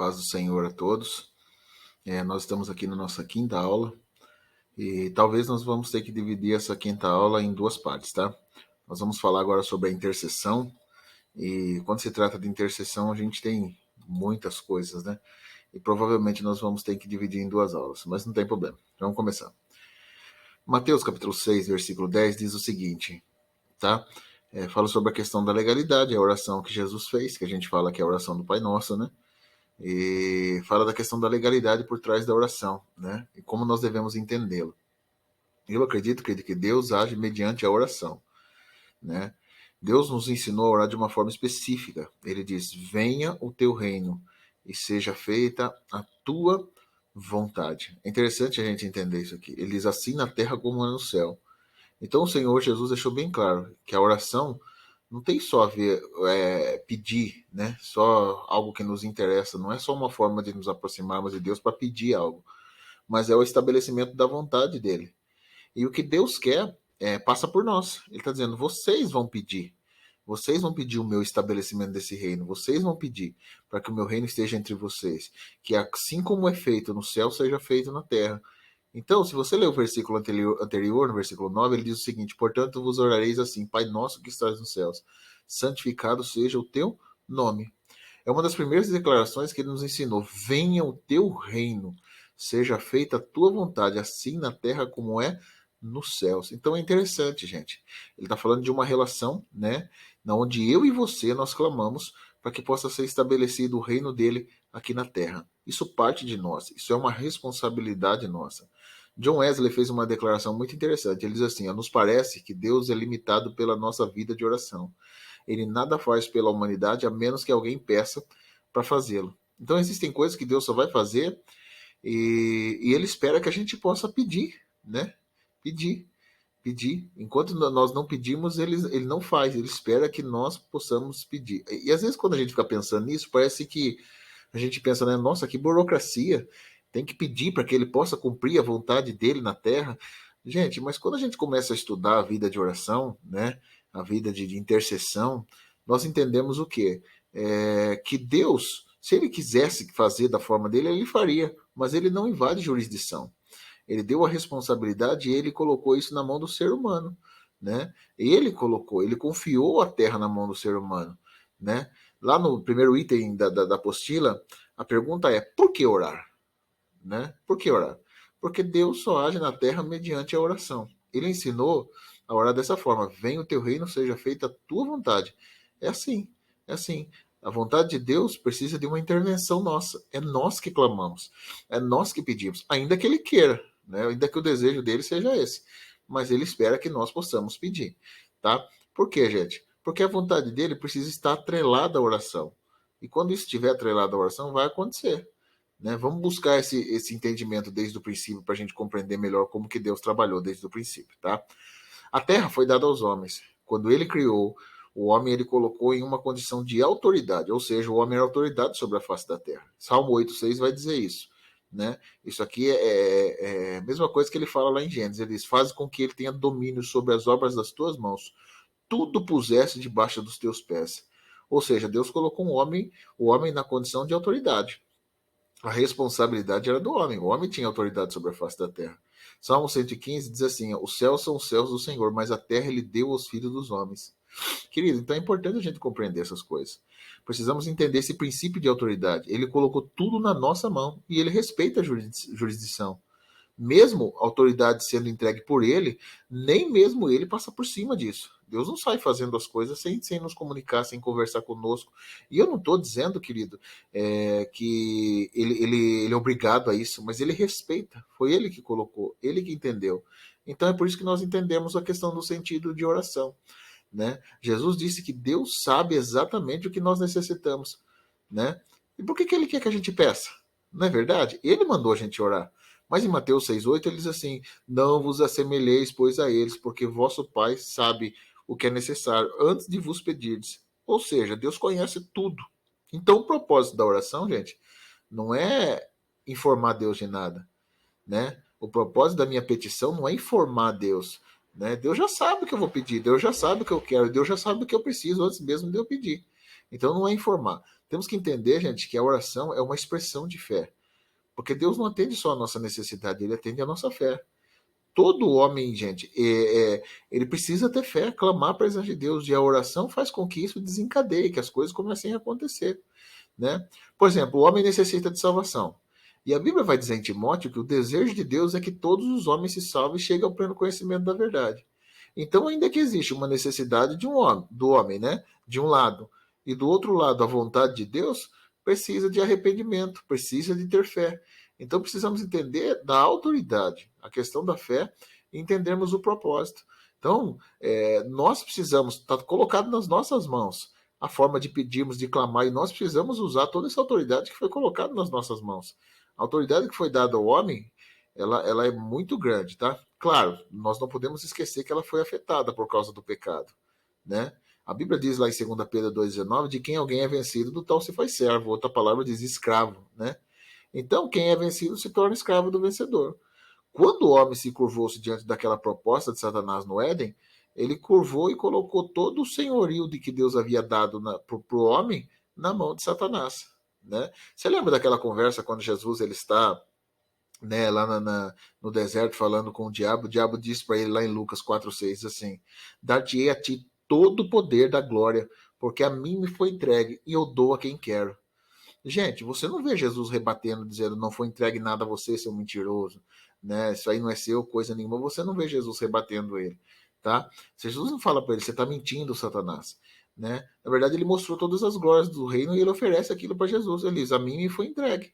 paz do Senhor a todos. Nós estamos aqui na nossa quinta aula e talvez nós vamos ter que dividir essa quinta aula em duas partes, tá? Nós vamos falar agora sobre a intercessão e quando se trata de intercessão a gente tem muitas coisas, né? E provavelmente nós vamos ter que dividir em duas aulas, mas não tem problema. Vamos começar. Mateus capítulo 6, versículo 10 diz o seguinte, tá? Fala sobre a questão da legalidade, a oração que Jesus fez, que a gente fala que é a oração do Pai Nosso, né? E fala da questão da legalidade por trás da oração, né? E como nós devemos entendê-la. Eu acredito que Deus age mediante a oração, né? Deus nos ensinou a orar de uma forma específica. Ele diz: venha o teu reino e seja feita a tua vontade. É interessante a gente entender isso aqui. Ele diz assim na terra como é no céu. Então o Senhor Jesus deixou bem claro que a oração não tem só a ver pedir, né? Só algo que nos interessa. Não é só uma forma de nos aproximarmos de Deus para pedir algo, mas é o estabelecimento da vontade dele. E o que Deus quer passa por nós. Ele está dizendo: vocês vão pedir. Vocês vão pedir o meu estabelecimento desse reino. Vocês vão pedir para que o meu reino esteja entre vocês. Que assim como é feito no céu, seja feito na terra. Então, se você ler o versículo anterior, no versículo 9, ele diz o seguinte: portanto vos orareis assim, Pai nosso que estás nos céus, santificado seja o teu nome. É uma das primeiras declarações que ele nos ensinou: venha o teu reino, seja feita a tua vontade, assim na terra como é nos céus. Então é interessante, gente. Ele está falando de uma relação, né, onde eu e você nós clamamos para que possa ser estabelecido o reino dele aqui na terra. Isso parte de nós, isso é uma responsabilidade nossa. John Wesley fez uma declaração muito interessante. Ele diz assim: nos parece que Deus é limitado pela nossa vida de oração. Ele nada faz pela humanidade a menos que alguém peça para fazê-lo. Então existem coisas que Deus só vai fazer e ele espera que a gente possa pedir, né? Pedir. Enquanto nós não pedimos, ele não faz. Ele espera que nós possamos pedir. E às vezes quando a gente fica pensando nisso, parece que a gente pensa, né? Nossa, que burocracia. Tem que pedir para que ele possa cumprir a vontade dele na terra. Gente, mas quando a gente começa a estudar a vida de oração, né? A vida de intercessão, nós entendemos o quê? Que Deus, se ele quisesse fazer da forma dele, ele faria. Mas ele não invade jurisdição. Ele deu a responsabilidade e ele colocou isso na mão do ser humano, né? Ele confiou a terra na mão do ser humano, né? Lá no primeiro item da apostila, a pergunta é: por que orar? Né? Por que orar? Porque Deus só age na terra mediante a oração. Ele ensinou a orar dessa forma: venha o teu reino, seja feita a tua vontade. É assim, é assim. A vontade de Deus precisa de uma intervenção nossa. É nós que clamamos, é nós que pedimos, ainda que ele queira, né? Ainda que o desejo dele seja esse. Mas ele espera que nós possamos pedir, tá? Por quê, gente? Porque a vontade dele precisa estar atrelada à oração. E quando isso estiver atrelado à oração, vai acontecer. Né? Vamos buscar esse entendimento desde o princípio para a gente compreender melhor como que Deus trabalhou desde o princípio. Tá? A terra foi dada aos homens. Quando ele criou, o homem ele colocou em uma condição de autoridade, ou seja, o homem era autoridade sobre a face da terra. Salmo 8,6 vai dizer isso. Né? Isso aqui é a mesma coisa que ele fala lá em Gênesis. Ele diz: faz com que ele tenha domínio sobre as obras das tuas mãos, tudo pusesse debaixo dos teus pés. Ou seja, Deus colocou o homem na condição de autoridade. A responsabilidade era do homem. O homem tinha autoridade sobre a face da terra. Salmo 115 diz assim: os céus são os céus do Senhor, mas a terra ele deu aos filhos dos homens. Querido, então é importante a gente compreender essas coisas. Precisamos entender esse princípio de autoridade. Ele colocou tudo na nossa mão e ele respeita a jurisdição. Mesmo a autoridade sendo entregue por ele, nem mesmo ele passa por cima disso. Deus não sai fazendo as coisas sem nos comunicar, sem conversar conosco. E eu não estou dizendo, querido, que ele é obrigado a isso, mas ele respeita. Foi ele que colocou, ele que entendeu. Então é por isso que nós entendemos a questão do sentido de oração. Né? Jesus disse que Deus sabe exatamente o que nós necessitamos. Né? E por que ele quer que a gente peça? Não é verdade? Ele mandou a gente orar. Mas em Mateus 6,8 ele diz assim: não vos assemelheis, pois, a eles, porque vosso Pai sabe o que é necessário antes de vos pedirdes. Ou seja, Deus conhece tudo. Então o propósito da oração, gente, não é informar Deus de nada. Né? O propósito da minha petição não é informar Deus. Né? Deus já sabe o que eu vou pedir, Deus já sabe o que eu quero, Deus já sabe o que eu preciso antes mesmo de eu pedir. Então não é informar. Temos que entender, gente, que a oração é uma expressão de fé. Porque Deus não atende só a nossa necessidade, ele atende a nossa fé. Todo homem, gente, ele precisa ter fé, clamar a presença de Deus, e a oração faz com que isso desencadeie, que as coisas comecem a acontecer, né? Por exemplo, o homem necessita de salvação. E a Bíblia vai dizer em Timóteo que o desejo de Deus é que todos os homens se salvem e cheguem ao pleno conhecimento da verdade. Então, ainda que existe uma necessidade de um homem, do homem, né? De um lado, e do outro lado, a vontade de Deus precisa de arrependimento, precisa de ter fé. Então, precisamos entender da autoridade, a questão da fé, e entendermos o propósito. Então, nós precisamos, está colocado nas nossas mãos a forma de pedirmos, de clamar, e nós precisamos usar toda essa autoridade que foi colocada nas nossas mãos. A autoridade que foi dada ao homem, ela é muito grande, tá? Claro, nós não podemos esquecer que ela foi afetada por causa do pecado, né? A Bíblia diz lá em 2 Pedro 2,19, de quem alguém é vencido, do tal se faz servo. Outra palavra diz escravo, né? Então, quem é vencido se torna escravo do vencedor. Quando o homem se curvou-se diante daquela proposta de Satanás no Éden, ele curvou e colocou todo o senhorio de que Deus havia dado para o homem na mão de Satanás, né? Você lembra daquela conversa quando Jesus ele está, né, lá no deserto falando com o diabo diz para ele lá em Lucas 4,6 assim, dar-te-ei a ti todo o poder da glória, porque a mim me foi entregue e eu dou a quem quero. Gente, você não vê Jesus rebatendo, dizendo não foi entregue nada a você, seu mentiroso, né? Isso aí não é seu, coisa nenhuma. Você não vê Jesus rebatendo ele, tá? Jesus não fala para ele, você está mentindo, Satanás, né? Na verdade, ele mostrou todas as glórias do reino e ele oferece aquilo para Jesus. Ele diz, a mim me foi entregue.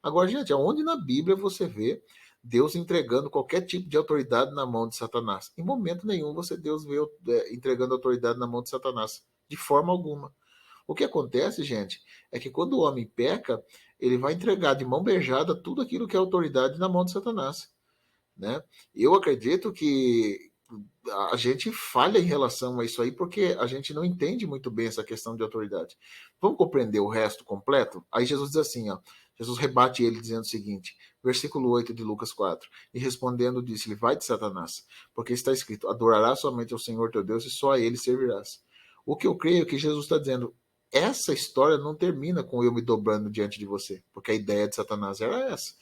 Agora, gente, aonde na Bíblia você vê Deus entregando qualquer tipo de autoridade na mão de Satanás? Em momento nenhum você Deus vê entregando autoridade na mão de Satanás, de forma alguma. O que acontece, gente, é que quando o homem peca, ele vai entregar de mão beijada tudo aquilo que é autoridade na mão de Satanás, né? Eu acredito que a gente falha em relação a isso aí porque a gente não entende muito bem essa questão de autoridade. Vamos compreender o resto completo? Aí Jesus diz assim, ó, Jesus rebate ele dizendo o seguinte, versículo 8 de Lucas 4, e respondendo disse-lhe, vai de Satanás, porque está escrito, adorarás somente ao Senhor teu Deus e só a ele servirás. O que eu creio é que Jesus está dizendo, essa história não termina com eu me dobrando diante de você, porque a ideia de Satanás era essa.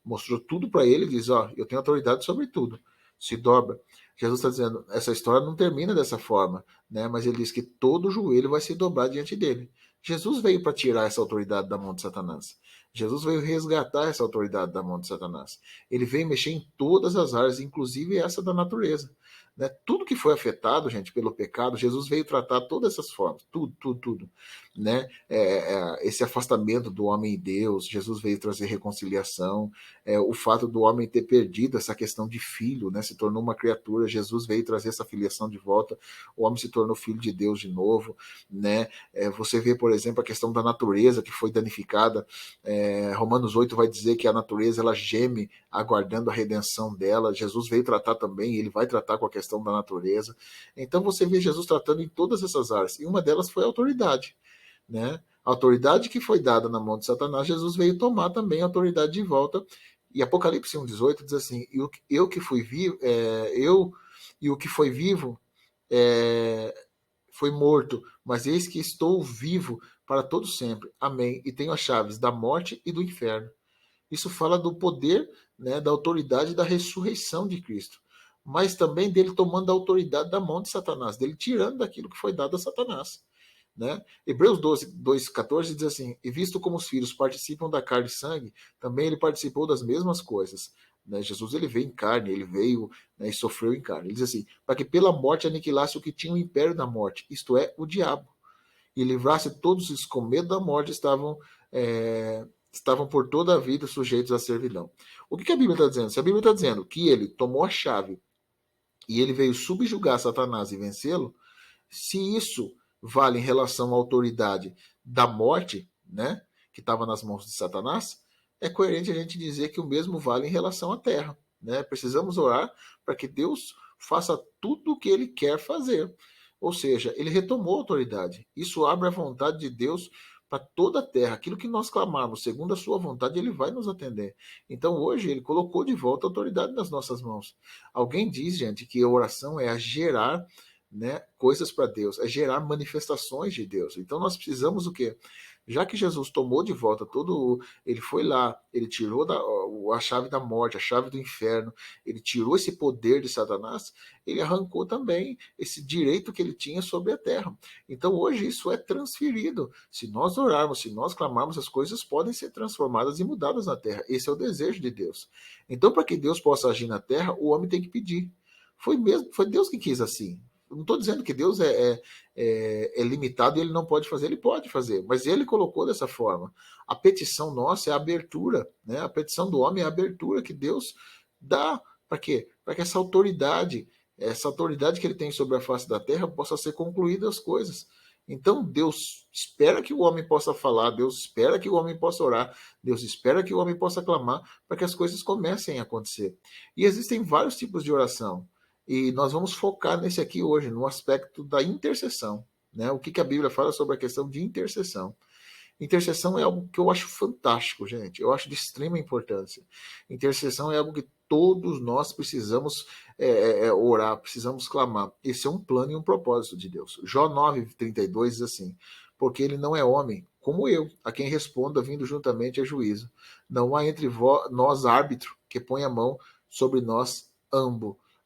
Mostrou tudo para ele e diz, ó, eu tenho autoridade sobre tudo. Se dobra. Jesus está dizendo, essa história não termina dessa forma, né? Mas ele diz que todo joelho vai se dobrar diante dele. Jesus veio para tirar essa autoridade da mão de Satanás. Jesus veio resgatar essa autoridade da mão de Satanás. Ele veio mexer em todas as áreas, inclusive essa da natureza. Né? Tudo que foi afetado, gente, pelo pecado, Jesus veio tratar todas essas formas, tudo. Né? Esse afastamento do homem e Deus, Jesus veio trazer reconciliação, o fato do homem ter perdido essa questão de filho, né? Se tornou uma criatura, Jesus veio trazer essa filiação de volta, o homem se tornou filho de Deus de novo, né? Você vê, por exemplo, a questão da natureza que foi danificada, Romanos 8 vai dizer que a natureza ela geme aguardando a redenção dela, Jesus veio tratar também, ele vai tratar com a questão da natureza, então você vê Jesus tratando em todas essas áreas, e uma delas foi a autoridade, né? A autoridade que foi dada na mão de Satanás, Jesus veio tomar também a autoridade de volta. E Apocalipse 1,18 diz assim: eu que fui vivo, eu e o que foi vivo foi morto, mas eis que estou vivo para todo sempre. Amém. E tenho as chaves da morte e do inferno. Isso fala do poder, né, da autoridade da ressurreição de Cristo, mas também dele tomando a autoridade da mão de Satanás, dele tirando daquilo que foi dado a Satanás. Né? Hebreus 2,14 diz assim, e visto como os filhos participam da carne e sangue, também ele participou das mesmas coisas. Né? Jesus ele veio em carne, ele veio, né, e sofreu em carne. Ele diz assim, para que pela morte aniquilasse o que tinha o império da morte, isto é, o diabo, e livrasse todos os que com medo da morte estavam por toda a vida sujeitos à servidão. O que a Bíblia está dizendo? Se a Bíblia está dizendo que ele tomou a chave e ele veio subjugar Satanás e vencê-lo, se isso vale em relação à autoridade da morte, né, que estava nas mãos de Satanás, é coerente a gente dizer que o mesmo vale em relação à terra. Né? Precisamos orar para que Deus faça tudo o que ele quer fazer. Ou seja, ele retomou a autoridade. Isso abre a vontade de Deus para toda a terra. Aquilo que nós clamarmos, segundo a sua vontade, ele vai nos atender. Então hoje ele colocou de volta a autoridade nas nossas mãos. Alguém diz, gente, que a oração é a gerar, né, coisas para Deus, é gerar manifestações de Deus. Então nós precisamos o quê? Já que Jesus tomou de volta todo, ele foi lá, ele tirou a chave da morte, a chave do inferno, ele tirou esse poder de Satanás, ele arrancou também esse direito que ele tinha sobre a terra. Então hoje isso é transferido. Se nós orarmos, se nós clamarmos, as coisas podem ser transformadas e mudadas na terra. Esse é o desejo de Deus. Então, para que Deus possa agir na terra, o homem tem que pedir. Foi Deus que quis assim. Eu não estou dizendo que Deus é limitado e ele não pode fazer, ele pode fazer, mas ele colocou dessa forma. A petição nossa é a abertura, né? A petição do homem é a abertura que Deus dá. Para quê? Para que essa autoridade que ele tem sobre a face da terra, possa ser concluída as coisas. Então Deus espera que o homem possa falar, Deus espera que o homem possa orar, Deus espera que o homem possa clamar para que as coisas comecem a acontecer. E existem vários tipos de oração. E nós vamos focar nesse aqui hoje, no aspecto da intercessão. Né? O que a Bíblia fala sobre a questão de intercessão. Intercessão é algo que eu acho fantástico, gente. Eu acho de extrema importância. Intercessão é algo que todos nós precisamos orar, precisamos clamar. Esse é um plano e um propósito de Deus. Jó 9:32 diz assim: porque ele não é homem, como eu, a quem responda vindo juntamente a juízo. Não há entre nós árbitro que ponha a mão sobre nós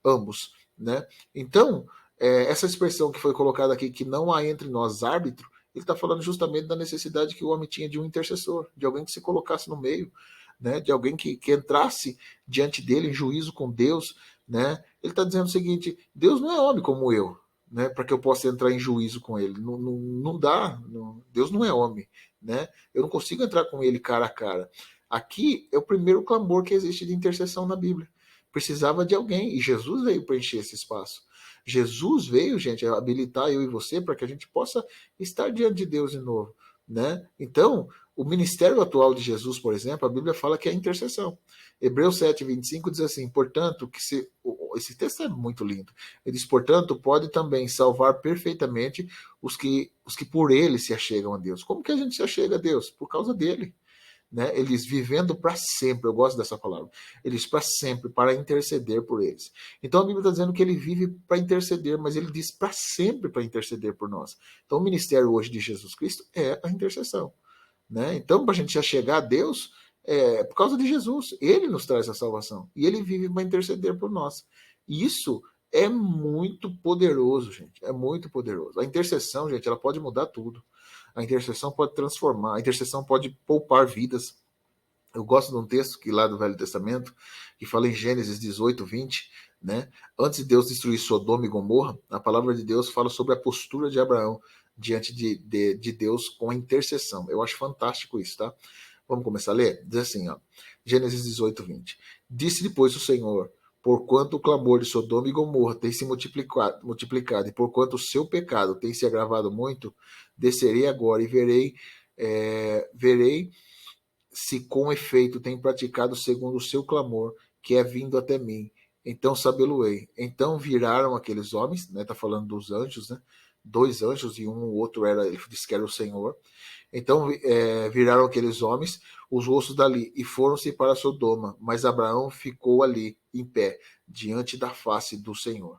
ambos. Né? Então, essa expressão que foi colocada aqui, que não há entre nós árbitro, ele está falando justamente da necessidade que o homem tinha de um intercessor, de alguém que se colocasse no meio, né, de alguém que entrasse diante dele em juízo com Deus. Né? Ele está dizendo o seguinte: Deus não é homem como eu, né, para que eu possa entrar em juízo com ele. Não dá. Deus não é homem. Né? Eu não consigo entrar com ele cara a cara. Aqui é o primeiro clamor que existe de intercessão na Bíblia. Precisava de alguém, e Jesus veio preencher esse espaço. Jesus veio, gente, habilitar eu e você para que a gente possa estar diante de Deus de novo. Né? Então, o ministério atual de Jesus, por exemplo, a Bíblia fala que é a intercessão. Hebreus 7:25 diz assim: portanto, esse texto é muito lindo. Ele diz: portanto, pode também salvar perfeitamente os que por ele se achegam a Deus. Como que a gente se achega a Deus? Por causa dele. Né? Eles vivendo para sempre, eu gosto dessa palavra, eles para sempre, para interceder por eles. Então a Bíblia está dizendo que ele vive para interceder, mas ele diz para sempre para interceder por nós. Então o ministério hoje de Jesus Cristo é a intercessão. Né? Então, para a gente chegar a Deus, é por causa de Jesus. Ele nos traz a salvação. E ele vive para interceder por nós. E isso é muito poderoso, gente. É muito poderoso. A intercessão, gente, ela pode mudar tudo. A intercessão pode transformar. A intercessão pode poupar vidas. Eu gosto de um texto que lá do Velho Testamento, que fala em Gênesis 18:20, né? Antes de Deus destruir Sodoma e Gomorra, a palavra de Deus fala sobre a postura de Abraão diante de Deus com a intercessão. Eu acho fantástico isso, tá? Vamos começar a ler? Diz assim, ó, Gênesis 18:20. Disse depois o Senhor: porquanto o clamor de Sodoma e Gomorra tem se multiplicado e porquanto o seu pecado tem se agravado muito, descerei agora e verei se com efeito tem praticado segundo o seu clamor, que é vindo até mim. Então sabê-lo-ei. Então viraram aqueles homens, né? Tá falando dos anjos, né? Dois anjos e o outro ele disse que era o Senhor. Então viraram aqueles homens os rostos dali e foram-se para Sodoma, mas Abraão ficou ali em pé diante da face do Senhor.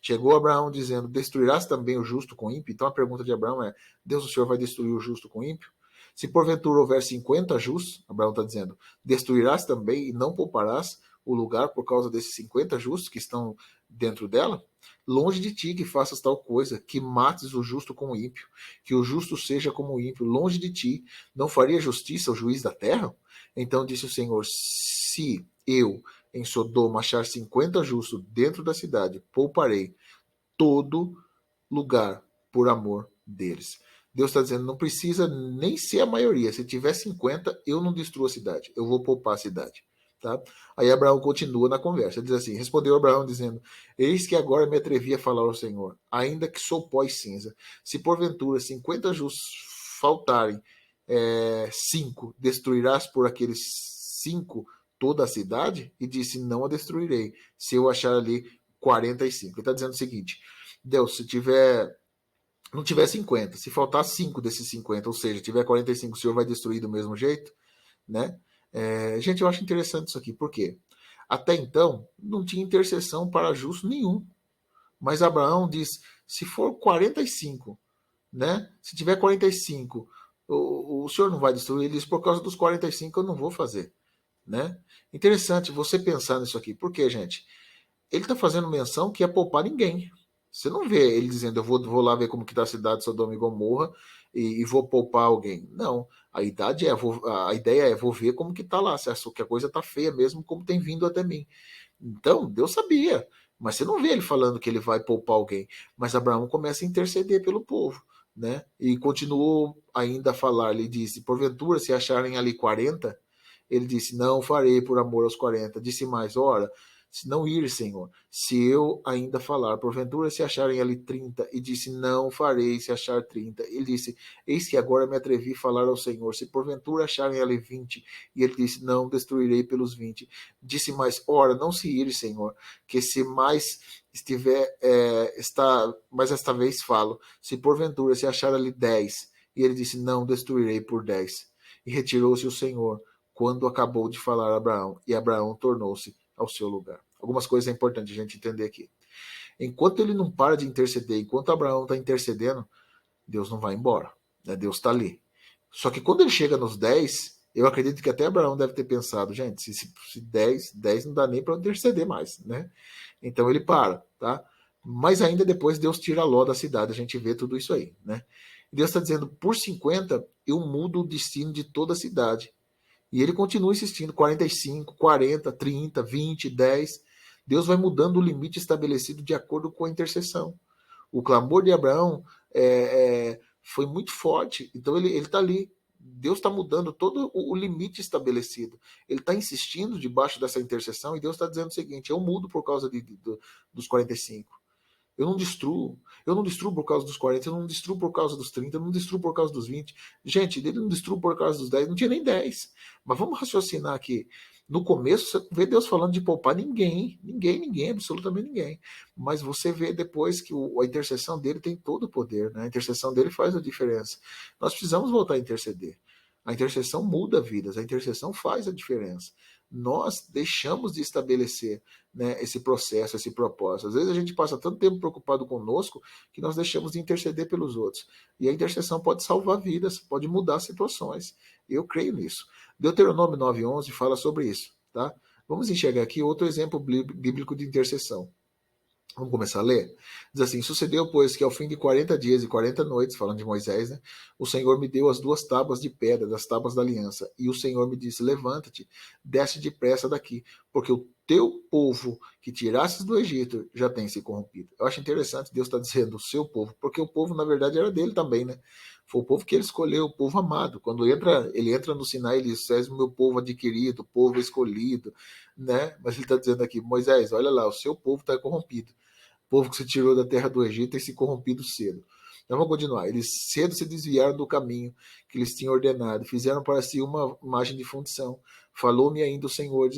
Chegou Abraão dizendo: destruirás também o justo com ímpio? Então a pergunta de Abraão é: Deus, o Senhor vai destruir o justo com ímpio? Se porventura houver 50 justos, Abraão está dizendo, destruirás também e não pouparás o lugar por causa desses 50 justos que estão dentro dela? Longe de ti que faças tal coisa, que mates o justo com o ímpio, que o justo seja como o ímpio, longe de ti. Não faria justiça ao juiz da terra? Então disse o Senhor: se eu em Sodoma achar 50 justos dentro da cidade, pouparei todo lugar por amor deles. Deus está dizendo: não precisa nem ser a maioria. Se tiver 50, eu não destruo a cidade. Eu vou poupar a cidade. Tá? Aí Abraão continua na conversa. Diz assim: respondeu Abraão dizendo: eis que agora me atrevi a falar ao Senhor, ainda que sou pó e cinza. Se porventura 50 justos faltarem 5, destruirás por aqueles 5 toda a cidade? E disse: não a destruirei, se eu achar ali 45. Ele está dizendo o seguinte: Deus, se não tiver 50, se faltar 5 desses 50, ou seja, tiver 45, o Senhor vai destruir do mesmo jeito? Né? Gente, eu acho interessante isso aqui, por quê? Até então, não tinha intercessão para justo nenhum. Mas Abraão diz: se for 45, né? Se tiver 45, o senhor não vai destruir? Ele disse, por causa dos 45 eu não vou fazer. Né? Interessante você pensar nisso aqui. Por quê, gente? Ele está fazendo menção que é poupar ninguém. Você não vê ele dizendo, vou lá ver como que está a cidade de Sodoma e Gomorra e vou poupar alguém. Não. A ideia é, vou ver como que está lá, se a coisa está feia mesmo, como tem vindo até mim. Então, Deus sabia. Mas você não vê ele falando que ele vai poupar alguém. Mas Abraão começa a interceder pelo povo. Né? E continuou ainda a falar. Ele disse, porventura, se acharem ali 40, ele disse, não farei por amor aos 40. Disse mais, ora, se não ir, Senhor, se eu ainda falar, porventura se acharem ali 30, e disse, não farei se achar 30. Ele disse, eis que agora me atrevi a falar ao Senhor, se porventura acharem ali 20, e ele disse, não destruirei pelos 20. Disse mais, ora, não se ir, Senhor, que se mais estiver, mas esta vez falo, se porventura se achar ali 10, e ele disse, não destruirei por 10. E retirou-se o Senhor, quando acabou de falar a Abraão, e Abraão tornou-se ao seu lugar. Algumas coisas é importante a gente entender aqui. Enquanto ele não para de interceder, enquanto Abraão está intercedendo, Deus não vai embora. Né? Deus está ali. Só que quando ele chega nos 10, eu acredito que até Abraão deve ter pensado, gente, se 10 não dá nem para interceder mais. Né? Então ele para. Tá? Mas ainda depois Deus tira Ló da cidade, a gente vê tudo isso aí. Né? Deus está dizendo, por 50, eu mudo o destino de toda a cidade. E ele continua insistindo, 45, 40, 30, 20, 10. Deus vai mudando o limite estabelecido de acordo com a intercessão. O clamor de Abraão foi muito forte, então ele está ali. Deus está mudando todo o limite estabelecido. Ele está insistindo debaixo dessa intercessão e Deus está dizendo o seguinte, eu mudo por causa dos 45. Eu não destruo. Eu não destruo por causa dos 40, eu não destruo por causa dos 30, eu não destruo por causa dos 20. Gente, ele não destruiu por causa dos 10, não tinha nem 10. Mas vamos raciocinar aqui. No começo, você vê Deus falando de poupar ninguém, absolutamente ninguém. Mas você vê depois que a intercessão dele tem todo o poder, né? A intercessão dele faz a diferença. Nós precisamos voltar a interceder. A intercessão muda vidas, a intercessão faz a diferença. Nós deixamos de estabelecer, né, esse processo, esse propósito. Às vezes a gente passa tanto tempo preocupado conosco que nós deixamos de interceder pelos outros. E a intercessão pode salvar vidas, pode mudar situações. Eu creio nisso. Deuteronômio 9:11 fala sobre isso. Tá? Vamos enxergar aqui outro exemplo bíblico de intercessão. Vamos começar a ler? Diz assim, sucedeu, pois, que ao fim de 40 dias e 40 noites, falando de Moisés, né, o Senhor me deu as 2 tábuas de pedra, das tábuas da aliança, e o Senhor me disse, levanta-te, desce depressa daqui, porque o teu povo que tirasses do Egito já tem se corrompido. Eu acho interessante Deus está dizendo o seu povo, porque o povo, na verdade, era dele também, né? Foi o povo que ele escolheu, o povo amado. Quando ele entra no Sinai, ele diz, és o meu povo adquirido, povo escolhido, né? Mas ele está dizendo aqui, Moisés, olha lá, o seu povo está corrompido. O povo que se tirou da terra do Egito tem se corrompido cedo. Então vamos continuar. Eles cedo se desviaram do caminho que eles tinham ordenado, fizeram para si uma imagem de fundição. Falou-me ainda o Senhor,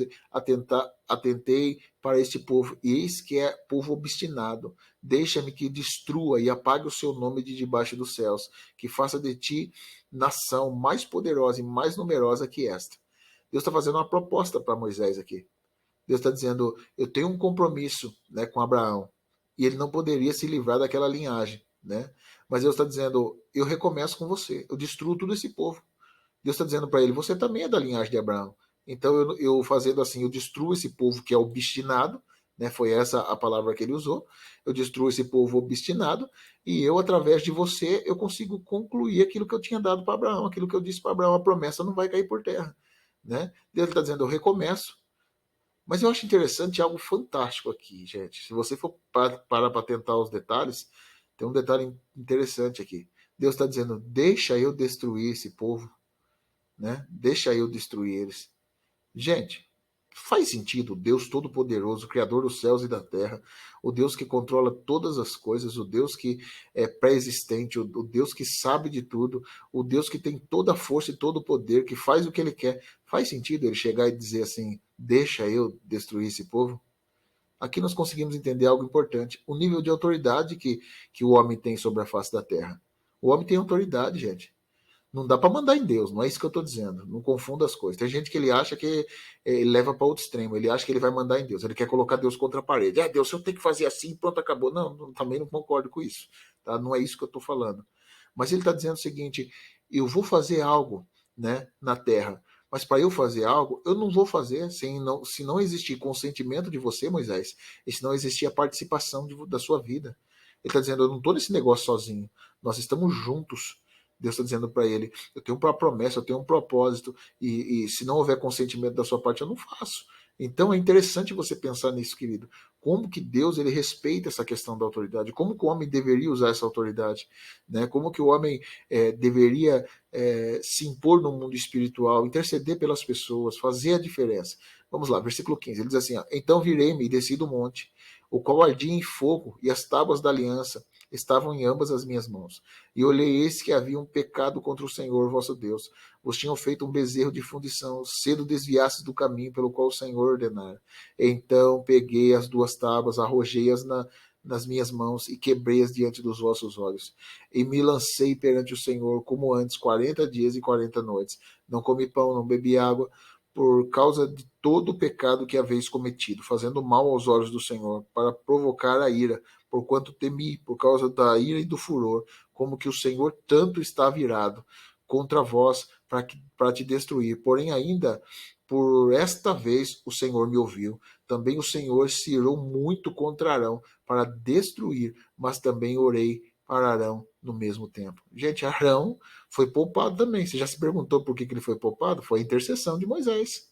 atentei para este povo, e eis que é povo obstinado. Deixa-me que destrua e apague o seu nome de debaixo dos céus, que faça de ti nação mais poderosa e mais numerosa que esta. Deus está fazendo uma proposta para Moisés aqui. Deus está dizendo, eu tenho um compromisso, né, com Abraão, e ele não poderia se livrar daquela linhagem, né? Mas Deus está dizendo, eu recomeço com você, eu destruo todo esse povo. Deus está dizendo para ele, você também é da linhagem de Abraão. Então eu fazendo assim, eu destruo esse povo que é obstinado, né? Foi essa a palavra que ele usou. Eu destruo esse povo obstinado e eu, através de você, eu consigo concluir aquilo que eu tinha dado para Abraão, aquilo que eu disse para Abraão, a promessa não vai cair por terra, né? Deus está dizendo, eu recomeço. Mas eu acho interessante algo fantástico aqui, gente. Se você for parar para atentar os detalhes, tem um detalhe interessante aqui. Deus está dizendo: deixa eu destruir esse povo, né? Deixa eu destruir eles. Gente, faz sentido o Deus Todo-Poderoso, Criador dos céus e da terra, o Deus que controla todas as coisas, o Deus que é pré-existente, o Deus que sabe de tudo, o Deus que tem toda a força e todo o poder, que faz o que ele quer. Faz sentido ele chegar e dizer assim, deixa eu destruir esse povo? Aqui nós conseguimos entender algo importante, o nível de autoridade que o homem tem sobre a face da terra. O homem tem autoridade, gente. Não dá para mandar em Deus, não é isso que eu estou dizendo. Não confunda as coisas. Tem gente que ele acha que ele leva para outro extremo. Ele acha que ele vai mandar em Deus. Ele quer colocar Deus contra a parede. Deus, eu tenho que fazer assim, pronto, acabou. Não, também não concordo com isso. Tá? Não é isso que eu estou falando. Mas ele está dizendo o seguinte: eu vou fazer algo, né, na terra. Mas para eu fazer algo, eu não vou fazer se não existir consentimento de você, Moisés, e se não existir a participação da sua vida. Ele está dizendo, eu não estou nesse negócio sozinho, nós estamos juntos. Deus está dizendo para ele, eu tenho uma promessa, eu tenho um propósito, e se não houver consentimento da sua parte, eu não faço. Então é interessante você pensar nisso, querido. Como que Deus ele respeita essa questão da autoridade? Como que o homem deveria usar essa autoridade? Né? Como que o homem deveria se impor no mundo espiritual, interceder pelas pessoas, fazer a diferença? Vamos lá, versículo 15. Ele diz assim, ó, então virei-me e desci do monte, o qual ardia em fogo, e as tábuas da aliança estavam em ambas as minhas mãos. E olhei, eis que havia um pecado contra o Senhor vosso Deus. Vos tinham feito um bezerro de fundição, cedo desviastes do caminho pelo qual o Senhor ordenara. Então peguei as duas tábuas, arrojei-as nas minhas mãos e quebrei-as diante dos vossos olhos. E me lancei perante o Senhor, como antes, 40 dias e 40 noites. Não comi pão, não bebi água, por causa de todo o pecado que haveis cometido, fazendo mal aos olhos do Senhor, para provocar a ira, porquanto temi, por causa da ira e do furor, como que o Senhor tanto está virado contra vós, para te destruir. Porém, ainda por esta vez o Senhor me ouviu. Também o Senhor se irou muito contra Arão para destruir, mas também orei para Arão no mesmo tempo. Gente, Arão foi poupado também. Você já se perguntou por que ele foi poupado? Foi a intercessão de Moisés.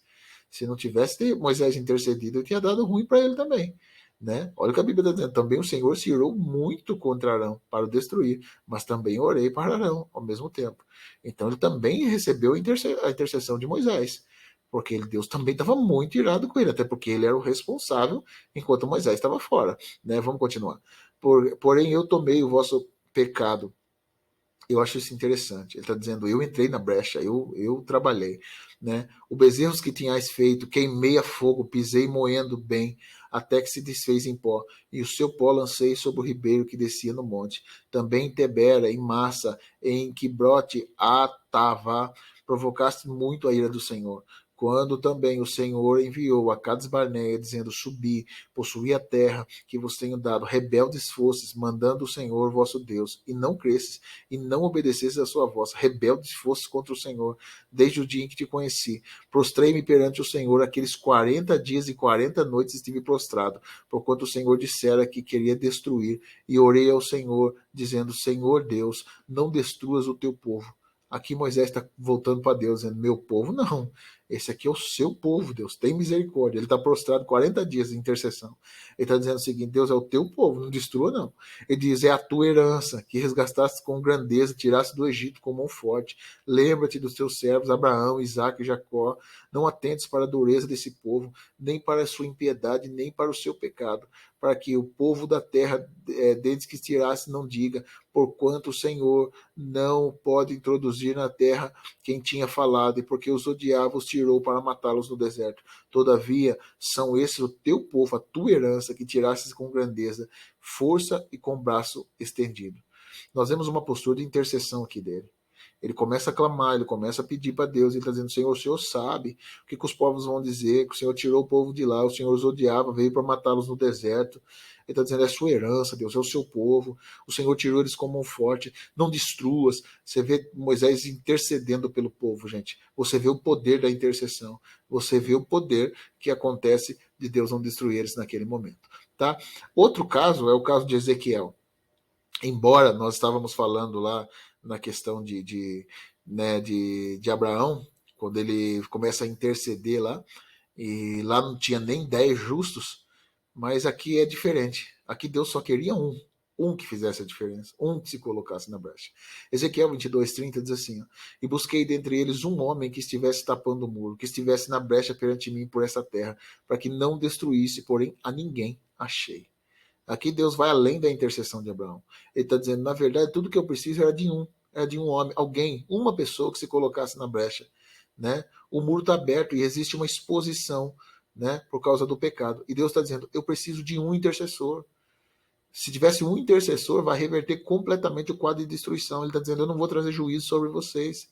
Se não tivesse Moisés intercedido, eu tinha dado ruim para ele também. Né? Olha o que a Bíblia está dizendo. Também o Senhor se irou muito contra Arão para o destruir, mas também orei para Arão ao mesmo tempo. Então ele também recebeu a intercessão de Moisés, porque Deus também estava muito irado com ele, até porque ele era o responsável enquanto Moisés estava fora. Né? Vamos continuar. Porém, eu tomei o vosso pecado. Eu acho isso interessante. Ele está dizendo, eu entrei na brecha, eu trabalhei. Né? O bezerros que tinhais feito, queimei a fogo, pisei moendo bem, até que se desfez em pó, e o seu pó lancei sobre o ribeiro que descia no monte. Também em Tebera, em Massa, em Quibrote, Atavá, provocaste muito a ira do Senhor. Quando também o Senhor enviou a Cades Barneia, dizendo, subi, possuí a terra que vos tenho dado, rebeldes fostes, mandando o Senhor vosso Deus, e não cresces, e não obedecesses a sua voz, rebeldes fostes contra o Senhor, desde o dia em que te conheci. Prostrei-me perante o Senhor, aqueles 40 dias e 40 noites estive prostrado, porquanto o Senhor dissera que queria destruir, e orei ao Senhor, dizendo, Senhor Deus, não destruas o teu povo. Aqui Moisés está voltando para Deus, dizendo, meu povo não, esse aqui é o seu povo, Deus, tem misericórdia. Ele está prostrado 40 dias de intercessão. Ele está dizendo o seguinte, Deus é o teu povo, não destrua não. Ele diz, é a tua herança, que resgataste com grandeza, tiraste do Egito com mão forte. Lembra-te dos teus servos, Abraão, Isaque e Jacó. Não atentes para a dureza desse povo, nem para a sua impiedade, nem para o seu pecado, para que o povo da terra, desde que tirasse, não diga, porquanto o Senhor não pode introduzir na terra quem tinha falado, e porque os odiava, os tirou para matá-los no deserto. Todavia, são esses o teu povo, a tua herança, que tirastes com grandeza, força e com braço estendido. Nós vemos uma postura de intercessão aqui dele. Ele começa a clamar, ele começa a pedir para Deus, ele está dizendo, Senhor, o Senhor sabe o que os povos vão dizer, que o Senhor tirou o povo de lá, o Senhor os odiava, veio para matá-los no deserto. Ele está dizendo, é a sua herança, Deus, é o seu povo, o Senhor tirou eles como um forte, não destruas. Você vê Moisés intercedendo pelo povo, gente. Você vê o poder da intercessão, você vê o poder que acontece de Deus não destruir eles naquele momento. Tá? Outro caso é o caso de Ezequiel. Embora nós estávamos falando lá na questão de Abraão, quando ele começa a interceder lá, e lá não tinha nem 10 justos, mas aqui é diferente. Aqui Deus só queria um que fizesse a diferença, um que se colocasse na brecha. Ezequiel 22:30 diz assim, ó, e busquei dentre eles um homem que estivesse tapando o muro, que estivesse na brecha perante mim por essa terra, para que não destruísse, porém a ninguém achei. Aqui Deus vai além da intercessão de Abraão. Ele está dizendo, na verdade, tudo que eu preciso era de um homem, alguém, uma pessoa que se colocasse na brecha. Né? O muro está aberto e existe uma exposição, né, por causa do pecado. E Deus está dizendo, eu preciso de um intercessor. Se tivesse um intercessor, vai reverter completamente o quadro de destruição. Ele está dizendo, eu não vou trazer juízo sobre vocês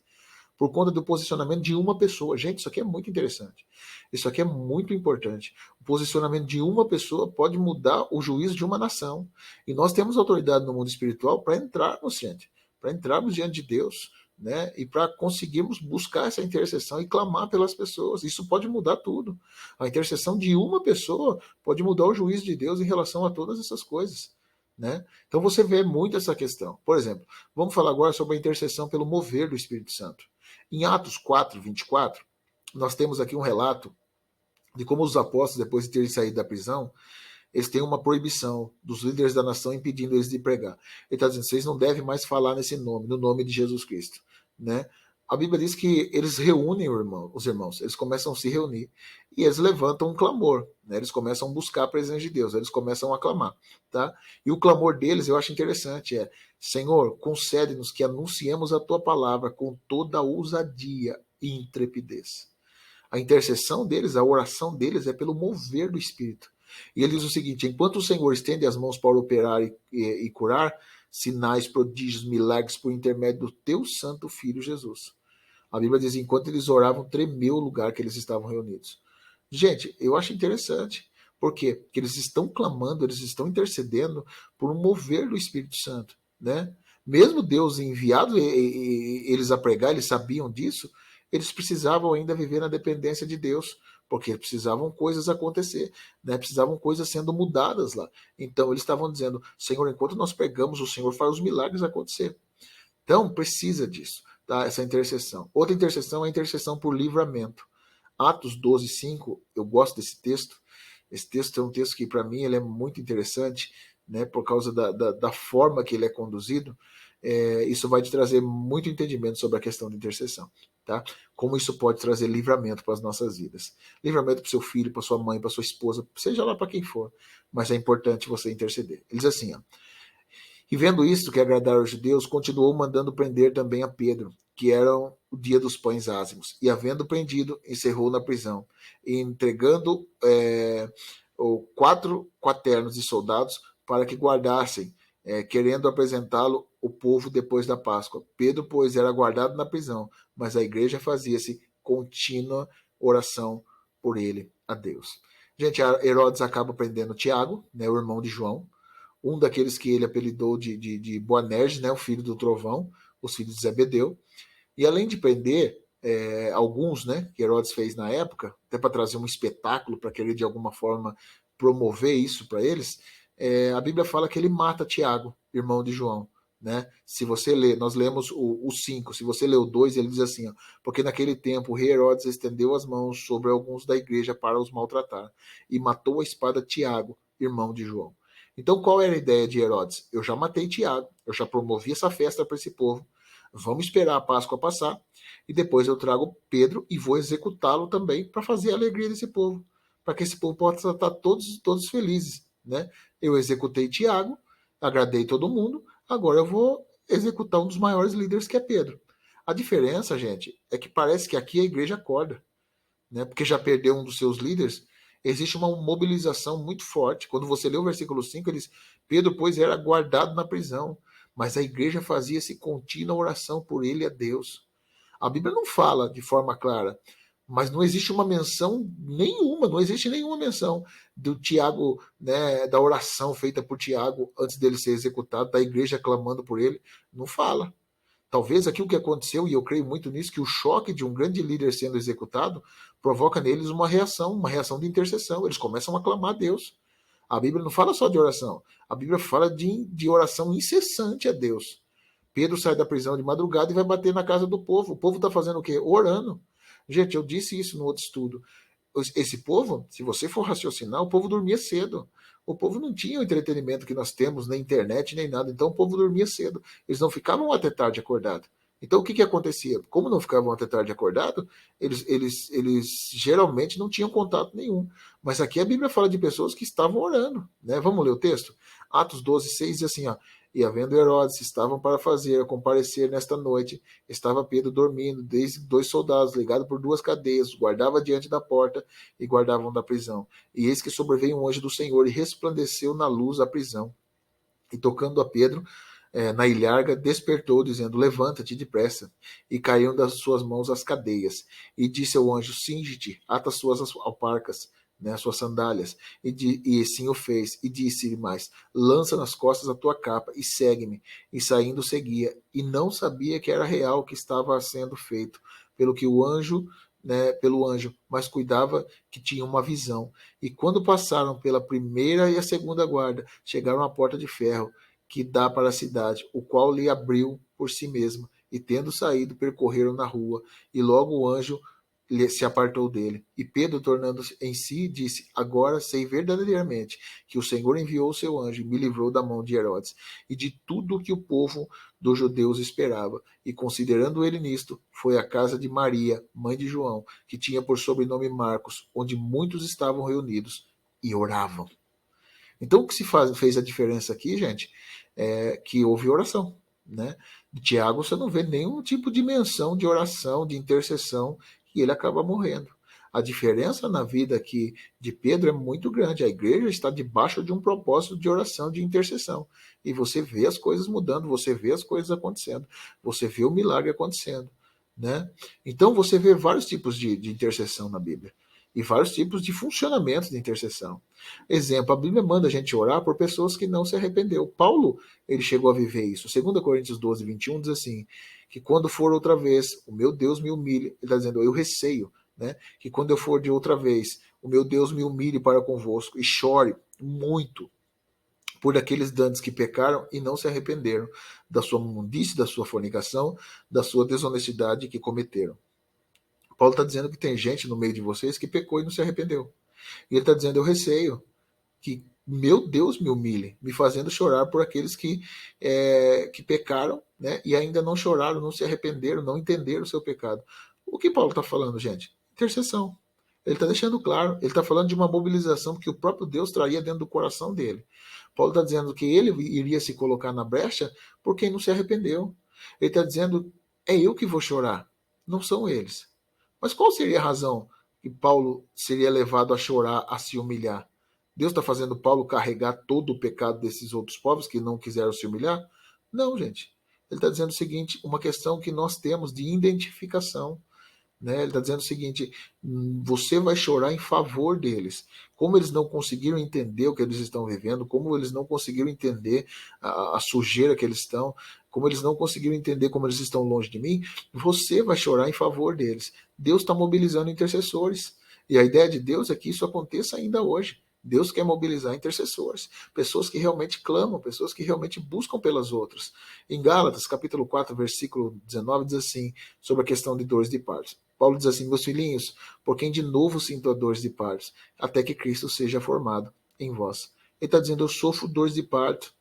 por conta do posicionamento de uma pessoa. Gente, isso aqui é muito interessante. Isso aqui é muito importante. O posicionamento de uma pessoa pode mudar o juízo de uma nação. E nós temos autoridade no mundo espiritual para entrarmos, gente, para entrarmos diante de Deus, né? E para conseguirmos buscar essa intercessão e clamar pelas pessoas. Isso pode mudar tudo. A intercessão de uma pessoa pode mudar o juízo de Deus em relação a todas essas coisas, né? Então você vê muito essa questão. Por exemplo, vamos falar agora sobre a intercessão pelo mover do Espírito Santo. Em Atos 4:24, nós temos aqui um relato de como os apóstolos, depois de terem saído da prisão, eles têm uma proibição dos líderes da nação impedindo eles de pregar. Ele está dizendo, vocês não devem mais falar nesse nome, no nome de Jesus Cristo, né? A Bíblia diz que eles reúnem os irmãos, eles começam a se reunir e eles levantam um clamor, né? Eles começam a buscar a presença de Deus, eles começam a clamar, tá? E o clamor deles, eu acho interessante, Senhor, concede-nos que anunciemos a tua palavra com toda ousadia e intrepidez. A intercessão deles, a oração deles é pelo mover do Espírito. E ele diz o seguinte, enquanto o Senhor estende as mãos para operar e curar, sinais, prodígios, milagres por intermédio do teu santo Filho Jesus. A Bíblia diz, enquanto eles oravam, tremeu o lugar que eles estavam reunidos. Gente, eu acho interessante. Por quê? Porque eles estão clamando, eles estão intercedendo por um mover do Espírito Santo, né? Mesmo Deus enviado eles a pregar, eles sabiam disso, eles precisavam ainda viver na dependência de Deus, porque precisavam coisas acontecer, né? Precisavam coisas sendo mudadas lá. Então eles estavam dizendo, Senhor, enquanto nós pregamos, o Senhor faz os milagres acontecer. Então precisa disso, tá? Essa intercessão. Outra intercessão é a intercessão por livramento. Atos 12:5, eu gosto desse texto. Esse texto é um texto que para mim ele é muito interessante, né? Por causa da forma que ele é conduzido. Isso vai te trazer muito entendimento sobre a questão de intercessão, tá? Como isso pode trazer livramento para as nossas vidas. Livramento para o seu filho, para sua mãe, para sua esposa, seja lá para quem for, mas é importante você interceder. Ele diz assim, ó, e vendo isto que agradar aos judeus, continuou mandando prender também a Pedro, que era o dia dos pães ázimos, e havendo prendido, encerrou na prisão, e entregando 4 quaternos de soldados para que guardassem, querendo apresentá-lo o povo depois da Páscoa. Pedro, pois, era guardado na prisão, mas a igreja fazia-se contínua oração por ele a Deus. Gente, Herodes acaba prendendo Tiago, né, o irmão de João, um daqueles que ele apelidou de Boanerges, né, o filho do trovão, os filhos de Zebedeu. E além de prender alguns, né, que Herodes fez na época, até para trazer um espetáculo, para querer de alguma forma promover isso para eles, a Bíblia fala que ele mata Tiago, irmão de João. Né? Se você ler, nós lemos o 5, se você ler o 2, ele diz assim, ó, porque naquele tempo o rei Herodes estendeu as mãos sobre alguns da igreja para os maltratar, e matou a espada Tiago, irmão de João. Então qual era a ideia de Herodes? Eu já matei Tiago, eu já promovi essa festa para esse povo, vamos esperar a Páscoa passar, e depois eu trago Pedro e vou executá-lo também para fazer a alegria desse povo, para que esse povo possa estar todos felizes. Né? Eu executei Tiago, agradei todo mundo, agora eu vou executar um dos maiores líderes que é Pedro. A diferença, gente, é que parece que aqui a igreja acorda, né? Porque já perdeu um dos seus líderes. Existe uma mobilização muito forte. Quando você lê o versículo 5, ele diz, Pedro, pois, era guardado na prisão, mas a igreja fazia-se contínua oração por ele a Deus. A Bíblia não fala de forma clara, mas não existe uma menção nenhuma, não existe nenhuma menção do Tiago, né, da oração feita por Tiago antes dele ser executado, da igreja clamando por ele. Não fala. Talvez aqui o que aconteceu, e eu creio muito nisso, que o choque de um grande líder sendo executado provoca neles uma reação de intercessão. Eles começam a clamar a Deus. A Bíblia não fala só de oração, a Bíblia fala de oração incessante a Deus. Pedro sai da prisão de madrugada e vai bater na casa do povo. O povo está fazendo o quê? Orando. Gente, eu disse isso no outro estudo. Esse povo, se você for raciocinar, o povo dormia cedo. O povo não tinha o entretenimento que nós temos na internet nem nada, então o povo dormia cedo. Eles não ficavam até tarde acordado. Então o que acontecia? Como não ficavam até tarde acordado, eles geralmente não tinham contato nenhum. Mas aqui a Bíblia fala de pessoas que estavam orando. Né? Vamos ler o texto? Atos 12:6 diz assim, ó, e havendo Herodes, estavam para fazer, comparecer nesta noite, estava Pedro dormindo, desde 2 soldados, ligados por 2 cadeias, guardava diante da porta e guardavam da prisão. E eis que sobreveio um anjo do Senhor e resplandeceu na luz a prisão. E tocando a Pedro na ilharga, despertou, dizendo, levanta-te depressa. E caíram das suas mãos as cadeias. E disse ao anjo, cinge-te, ata as suas alparcas. né, as suas sandálias, e assim o fez, e disse-lhe mais, lança nas costas a tua capa e segue-me, e saindo seguia, e não sabia que era real o que estava sendo feito, pelo que o anjo, né, pelo anjo, mas cuidava que tinha uma visão. E quando passaram pela primeira e a segunda guarda, chegaram à porta de ferro, que dá para a cidade, o qual lhe abriu por si mesma, e tendo saído, percorreram na rua, e logo o anjo se apartou dele. E Pedro, tornando-se em si, disse, agora sei verdadeiramente que o Senhor enviou o seu anjo e me livrou da mão de Herodes e de tudo o que o povo dos judeus esperava. E considerando ele nisto, foi à casa de Maria, mãe de João, que tinha por sobrenome Marcos, onde muitos estavam reunidos e oravam. Então, o que fez a diferença aqui, gente, é que houve oração. Né? De Tiago, você não vê nenhum tipo de menção de oração, de intercessão, e ele acaba morrendo. A diferença na vida aqui de Pedro é muito grande. A igreja está debaixo de um propósito de oração, de intercessão. E você vê as coisas mudando, você vê as coisas acontecendo, você vê o milagre acontecendo. Né? Então você vê vários tipos de intercessão na Bíblia. E vários tipos de funcionamento de intercessão. Exemplo, a Bíblia manda a gente orar por pessoas que não se arrependeu. Paulo, ele chegou a viver isso. 2 Coríntios 12, 21 diz assim, que quando for outra vez, o meu Deus me humilhe. Ele está dizendo, eu receio, né? Que quando eu for de outra vez, o meu Deus me humilhe para convosco e chore muito por aqueles dantes que pecaram e não se arrependeram da sua imundície, da sua fornicação, da sua desonestidade que cometeram. Paulo está dizendo que tem gente no meio de vocês que pecou e não se arrependeu. E ele está dizendo, eu receio que meu Deus me humilhe, me fazendo chorar por aqueles que pecaram, né, e ainda não choraram, não se arrependeram, não entenderam o seu pecado. O que Paulo está falando, gente? Intercessão. Ele está deixando claro, ele está falando de uma mobilização que o próprio Deus traria dentro do coração dele. Paulo está dizendo que ele iria se colocar na brecha por quem não se arrependeu. Ele está dizendo, é eu que vou chorar, não são eles. Mas qual seria a razão que Paulo seria levado a chorar, a se humilhar? Deus está fazendo Paulo carregar todo o pecado desses outros povos que não quiseram se humilhar? Não, gente. Ele está dizendo o seguinte, uma questão que nós temos de identificação. Né? Ele está dizendo o seguinte, você vai chorar em favor deles. Como eles não conseguiram entender o que eles estão vivendo, como eles não conseguiram entender a sujeira que eles estão, como eles não conseguiram entender como eles estão longe de mim, você vai chorar em favor deles. Deus está mobilizando intercessores. E a ideia de Deus é que isso aconteça ainda hoje. Deus quer mobilizar intercessores, pessoas que realmente clamam, pessoas que realmente buscam pelas outras. Em Gálatas, capítulo 4, versículo 19, diz assim, sobre a questão de dores de parto. Paulo diz assim, meus filhinhos, por quem de novo sinto dores de parto, até que Cristo seja formado em vós. Ele está dizendo, eu sofro dores de parto.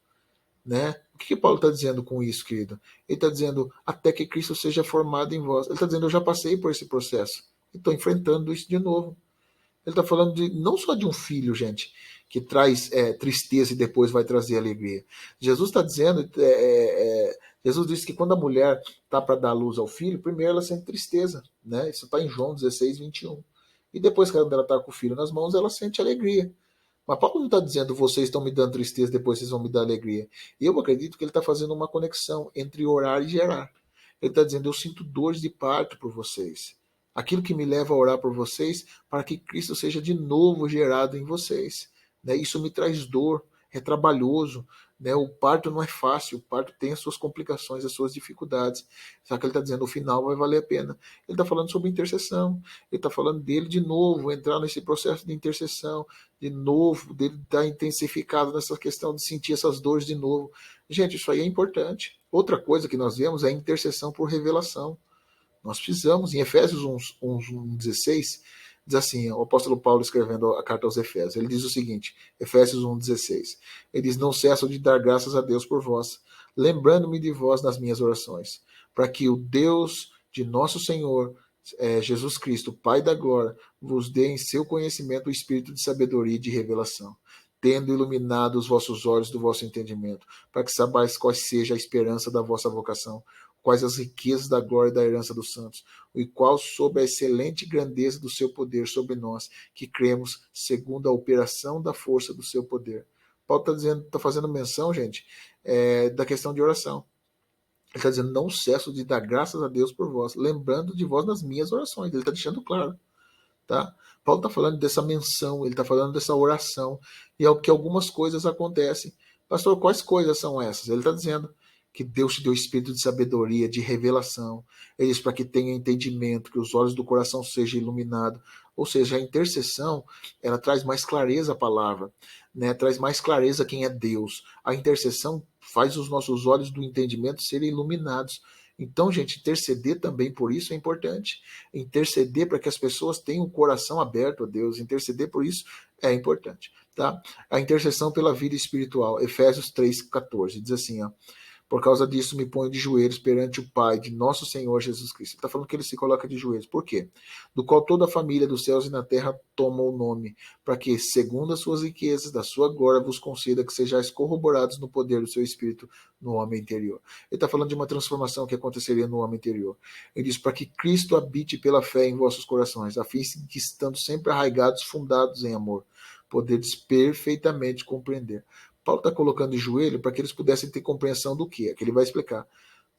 Né? O que Paulo está dizendo com isso, querido? Ele está dizendo, até que Cristo seja formado em vós. Ele está dizendo, eu já passei por esse processo. E estou enfrentando isso de novo. Ele está falando não só de um filho, gente, que traz tristeza e depois vai trazer alegria. Jesus está dizendo, Jesus disse que quando a mulher está para dar luz ao filho, primeiro ela sente tristeza. Né? Isso está em João 16, 21. E depois que ela está com o filho nas mãos, ela sente alegria. Mas Paulo não está dizendo, vocês estão me dando tristeza, depois vocês vão me dar alegria. E eu acredito que ele está fazendo uma conexão entre orar e gerar. Ele está dizendo, eu sinto dores de parto por vocês. Aquilo que me leva a orar por vocês, para que Cristo seja de novo gerado em vocês. Né? Isso me traz dor, é trabalhoso. Né? O parto não é fácil, o parto tem as suas complicações, as suas dificuldades. Só que ele está dizendo, o final vai valer a pena. Ele está falando sobre intercessão, ele está falando dele de novo, entrar nesse processo de intercessão, de novo, dele estar intensificado nessa questão de sentir essas dores de novo. Gente, isso aí é importante. Outra coisa que nós vemos é a intercessão por revelação. Nós precisamos, em Efésios 1:16, diz assim, o apóstolo Paulo escrevendo a carta aos Efésios, ele diz o seguinte, Efésios 1:16, ele diz, não cesso de dar graças a Deus por vós, lembrando-me de vós nas minhas orações, para que o Deus de nosso Senhor, Jesus Cristo, Pai da glória, vos dê em seu conhecimento o espírito de sabedoria e de revelação, tendo iluminado os vossos olhos do vosso entendimento, para que sabais qual seja a esperança da vossa vocação, quais as riquezas da glória e da herança dos santos, o qual sob a excelente grandeza do seu poder sobre nós, que cremos segundo a operação da força do seu poder. Paulo está fazendo menção, gente, da questão de oração. Ele está dizendo, não cesso de dar graças a Deus por vós, lembrando de vós nas minhas orações. Ele está deixando claro. Tá? Paulo está falando dessa menção, ele está falando dessa oração, e é o que algumas coisas acontecem. Pastor, quais coisas são essas? Ele está dizendo que Deus te deu espírito de sabedoria, de revelação. Ele diz para que tenha entendimento, que os olhos do coração sejam iluminados. Ou seja, a intercessão, ela traz mais clareza à palavra, né? Traz mais clareza quem é Deus. A intercessão faz os nossos olhos do entendimento serem iluminados. Então, gente, interceder também por isso é importante. Interceder para que as pessoas tenham o coração aberto a Deus. Interceder por isso é importante. Tá? A intercessão pela vida espiritual. Efésios 3,14 diz assim, ó. Por causa disso, me ponho de joelhos perante o Pai de nosso Senhor Jesus Cristo. Ele está falando que ele se coloca de joelhos. Por quê? Do qual toda a família dos céus e na terra toma o nome, para que, segundo as suas riquezas, da sua glória, vos conceda que sejais corroborados no poder do seu Espírito no homem interior. Ele está falando de uma transformação que aconteceria no homem interior. Ele diz, para que Cristo habite pela fé em vossos corações, a fim de que, estando sempre arraigados, fundados em amor, poderes perfeitamente compreender. Paulo está colocando de joelho para que eles pudessem ter compreensão do que? É que ele vai explicar.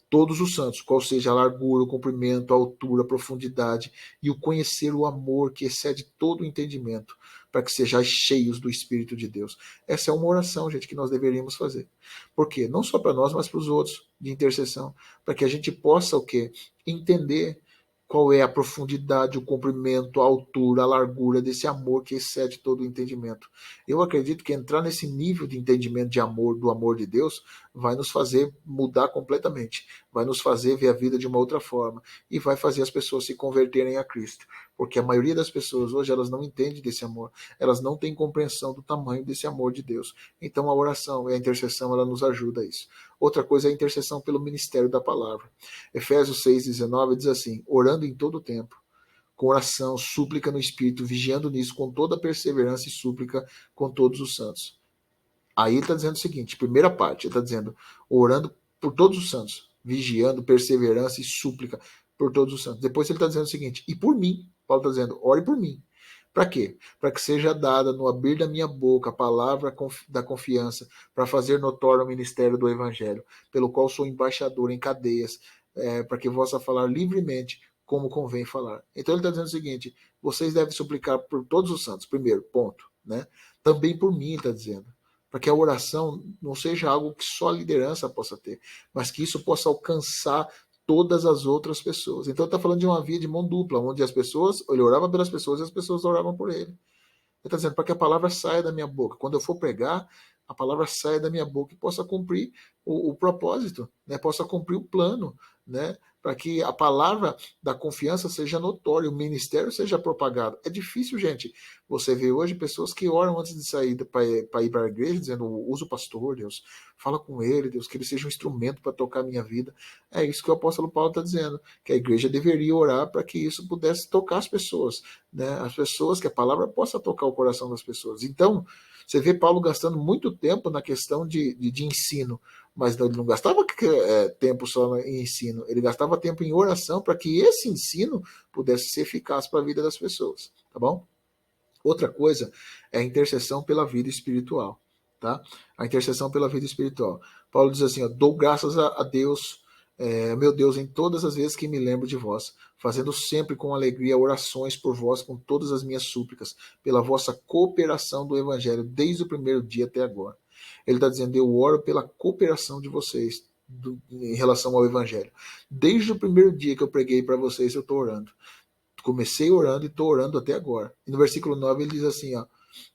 Todos os santos, qual seja a largura, o comprimento, a altura, a profundidade, e o conhecer o amor que excede todo o entendimento, para que sejais cheios do Espírito de Deus. Essa é uma oração, gente, que nós deveríamos fazer. Por quê? Não só para nós, mas para os outros, de intercessão, para que a gente possa o quê? Entender qual é a profundidade, o comprimento, a altura, a largura desse amor que excede todo o entendimento. Eu acredito que entrar nesse nível de entendimento de amor, do amor de Deus, vai nos fazer mudar completamente, vai nos fazer ver a vida de uma outra forma e vai fazer as pessoas se converterem a Cristo. Porque a maioria das pessoas hoje, elas não entendem desse amor, elas não têm compreensão do tamanho desse amor de Deus. Então a oração e a intercessão, ela nos ajuda a isso. Outra coisa é a intercessão pelo ministério da palavra. Efésios 6,19 diz assim, orando em todo o tempo, com oração, súplica no Espírito, vigiando nisso com toda perseverança e súplica com todos os santos. Aí ele está dizendo o seguinte, primeira parte, ele está dizendo, orando por todos os santos, vigiando, perseverança e súplica por todos os santos. Depois ele está dizendo o seguinte, e por mim, Paulo está dizendo, ore por mim. Para quê? Para que seja dada no abrir da minha boca a palavra da confiança, para fazer notório o ministério do Evangelho, pelo qual sou embaixador em cadeias, para que possa falar livremente como convém falar. Então ele está dizendo o seguinte, vocês devem suplicar por todos os santos, primeiro, ponto. Né? Também por mim, está dizendo. Para que a oração não seja algo que só a liderança possa ter, mas que isso possa alcançar todas as outras pessoas. Então ele está falando de uma via de mão dupla, onde as pessoas, ele orava pelas pessoas e as pessoas oravam por ele. Ele está dizendo, para que a palavra saia da minha boca. Quando eu for pregar, a palavra saia da minha boca e possa cumprir o propósito, né? Possa cumprir o plano, né? Para que a palavra da confiança seja notória, o ministério seja propagado. É difícil, gente. Você vê hoje pessoas que oram antes de sair para ir para a igreja, dizendo, usa o pastor, Deus, fala com ele, Deus, que ele seja um instrumento para tocar a minha vida. É isso que o apóstolo Paulo está dizendo, que a igreja deveria orar para que isso pudesse tocar as pessoas, né? As pessoas, que a palavra possa tocar o coração das pessoas. Então, você vê Paulo gastando muito tempo na questão de ensino, mas ele não gastava tempo só em ensino, ele gastava tempo em oração para que esse ensino pudesse ser eficaz para a vida das pessoas, tá bom? Outra coisa é a intercessão pela vida espiritual, tá? A intercessão pela vida espiritual. Paulo diz assim, ó, dou graças a Deus, meu Deus, em todas as vezes que me lembro de vós, fazendo sempre com alegria orações por vós com todas as minhas súplicas, pela vossa cooperação do Evangelho, desde o primeiro dia até agora. Ele está dizendo, eu oro pela cooperação de vocês em relação ao Evangelho. Desde o primeiro dia que eu preguei para vocês, eu estou orando. Comecei orando e estou orando até agora. E no versículo 9 ele diz assim, ó,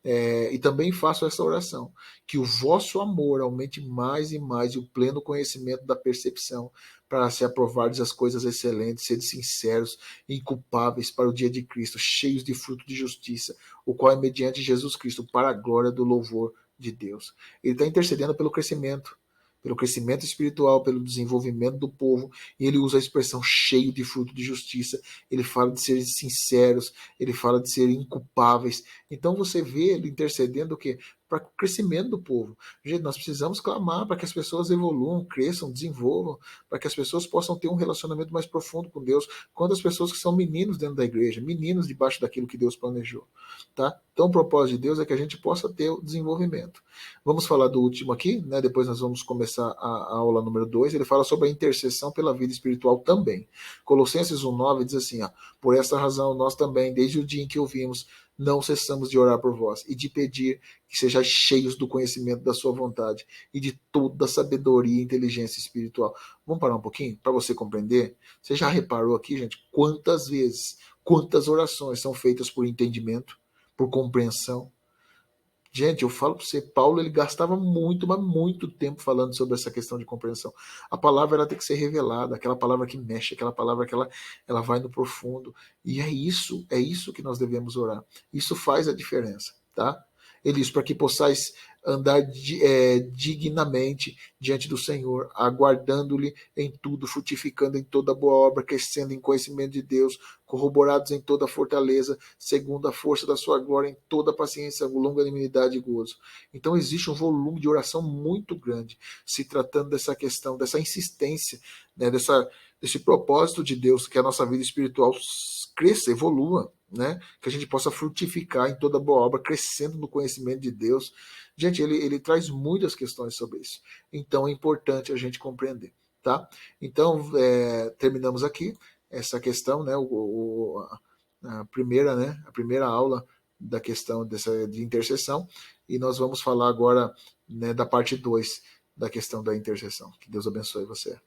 e também faço essa oração, que o vosso amor aumente mais e mais e o pleno conhecimento da percepção, para se aprovardes as coisas excelentes, sede sinceros e inculpáveis para o dia de Cristo, cheios de fruto de justiça, o qual é mediante Jesus Cristo, para a glória do louvor de Deus. Ele está intercedendo pelo crescimento espiritual, pelo desenvolvimento do povo, e ele usa a expressão cheio de fruto de justiça, ele fala de serem sinceros, ele fala de serem inculpáveis. Então você vê ele intercedendo o quê? para o crescimento do povo. Gente, nós precisamos clamar para que as pessoas evoluam, cresçam, desenvolvam, para que as pessoas possam ter um relacionamento mais profundo com Deus, quanto as pessoas que são meninos dentro da igreja, meninos debaixo daquilo que Deus planejou. Tá? Então o propósito de Deus é que a gente possa ter o desenvolvimento. Vamos falar do último aqui, né? Depois nós vamos começar a aula número 2. Ele fala sobre a intercessão pela vida espiritual também. Colossenses 1,9 diz assim, ó, por essa razão nós também, desde o dia em que ouvimos, não cessamos de orar por vós e de pedir que sejais cheios do conhecimento da sua vontade e de toda sabedoria e inteligência espiritual. Vamos parar um pouquinho para você compreender? Você já reparou aqui, gente, quantas vezes, quantas orações são feitas por entendimento, por compreensão? Gente, eu falo para você, Paulo ele gastava muito, mas muito tempo falando sobre essa questão de compreensão. A palavra ela tem que ser revelada, aquela palavra que mexe, aquela palavra que ela vai no profundo. E é isso que nós devemos orar. Isso faz a diferença, tá? Ele diz, para que possais andar dignamente diante do Senhor, aguardando-lhe em tudo, frutificando em toda boa obra, crescendo em conhecimento de Deus, corroborados em toda fortaleza, segundo a força da sua glória, em toda paciência, longanimidade e gozo. Então existe um volume de oração muito grande, se tratando dessa questão, dessa insistência, né, desse propósito de Deus, que a nossa vida espiritual cresça, evolua, né? Que a gente possa frutificar em toda boa obra, crescendo no conhecimento de Deus. Gente, ele traz muitas questões sobre isso. Então é importante a gente compreender, tá? Então, terminamos aqui essa questão, né? A primeira, né? A primeira aula da questão de intercessão, e nós vamos falar agora, né, da parte 2 da questão da intercessão. Que Deus abençoe você.